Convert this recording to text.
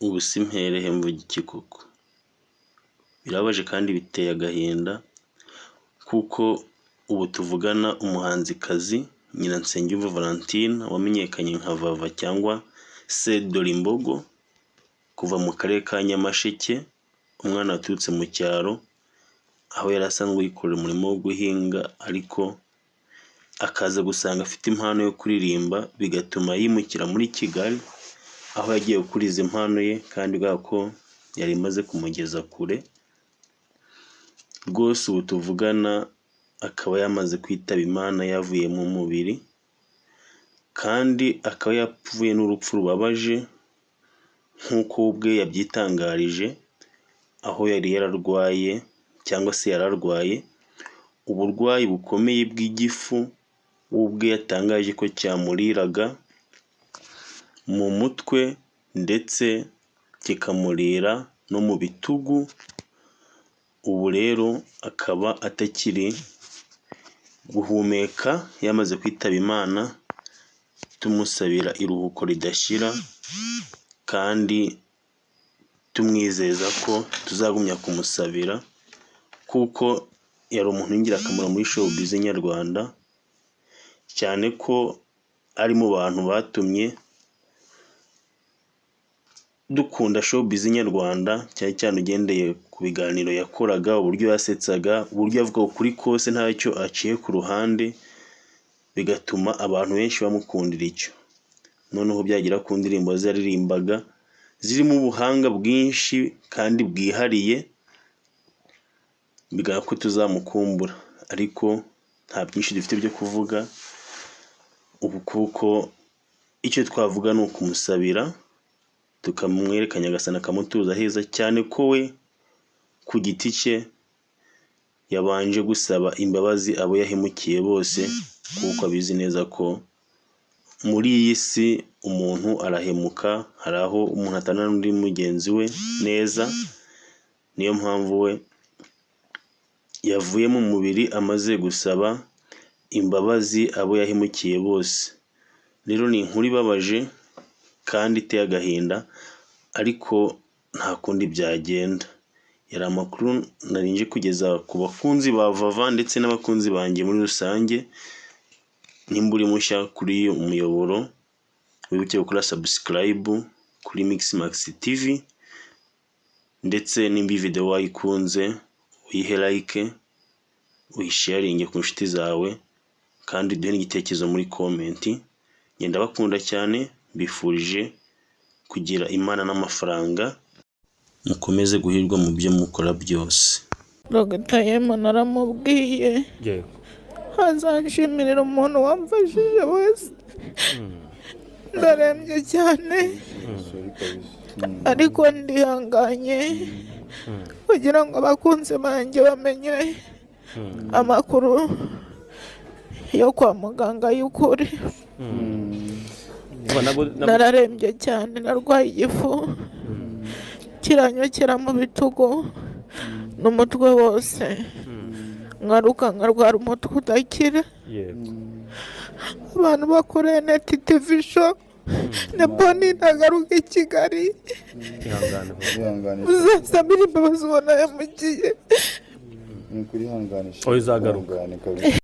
ubu simperehe mvuga iki koko? Birabaje kandi biteye agahinda kuko ubu tuvugana umuhanzikazi Nyiransengiyumva Valentine wamenyekanye nka Vava cyangwa se Dorimbogo kuva mu karere ka Nyamasheke, umwana waturutse mu cyaro aho yari asanzwe yikorera umurimo wo guhinga, ariko akaza gusanga afite impano yo kuririmba bigatuma yimukira muri Kigali aho yagiye gukuriza impano ye, kandi bwa ko yari imaze kumugeza kure. Rwose ubu tuvugana akaba yamaze kwitaba Imana yavuye mu mubiri, kandi akaba yapfuye n'urupfu rubabaje nk'uko ubwe yabyitangarije, aho yari yararwaye cyangwa se yararwaye uburwayi bukomeye bw'igifu, ubwe yatangaje ko cyamuriraga mu mutwe ndetse kikamurira no mu bitugu. Ubu rero akaba atakiri guhumeka, yamaze kwitaba Imana, tumusabira iruhuko ridashira kandi tumwizeza ko tuzagumya kumusabira kuko yari umuntu w'ingirakamaro muri showbiz nyarwanda, cyane ko ari mu bantu batumye dukunda showbiz nyarwanda, cyane cyane ugendeye ku biganiro yakoraga, uburyo yasetsaga, uburyo avuga ukuri kose ntacyo aciye ku ruhande, bigatuma abantu benshi bamukundira icyo. Noneho byagera ku ndirimbo ze yaririmbaga zirimo ubuhanga bwinshi kandi bwihariye, bigaragara ko tuzamukumbura, ariko nta byinshi dufite byo kuvuga ubu kuko icyo twavuga ni ukumusabira, tukamwereka Nyagasani akamutuza heza, cyane ko we ku giti cye yabanje gusaba imbabazi abo yahemukiye bose, kuko abizi neza ko muri iyi si umuntu arahemuka, hari aho umuntu atana n'undi mugenzi we neza. Niyo mpamvu we yavuye mu mubiri amaze gusaba imbabazi abo yahemukiye bose. Rero ni inkuru ibabaje kandi iteye agahinda, ariko nta kundi byagenda. Yari amakuru nari nje kugeza ku bakunzi ba Vava ndetse n'abakunzi banjye muri rusange. Nimba uri mushya kuri umuyoboro, wibuke gukora subscribe kuri Mixmax TV, ndetse nimba video wayikunze uyihe like, uyisharinge ku nshuti zawe, kandi duhe n'igitekerezo muri comment. Ngenda bakunda cyane, bifurije kugira Imana n'amafaranga, mukomeze guhirwa mu byo mukora byose. Dogitayemo naramubwiye azanshimira umuntu wamfashije wese, ndarembye cyane ariko ndihanganye kugira ngo abakunzi banjye bamenye amakuru yo kwa muganga y'ukuri. Nararembye cyane, narwaye igifu kiranyokera mu bitugu n'umutwe wose, nkaruka nkarwara umutwe udakira. Abantu bakoreye Net TV show na Boni ntagaruka i Kigali, uzasabira imbabazi ubona yamugiye. Ni ukuri hanganisha.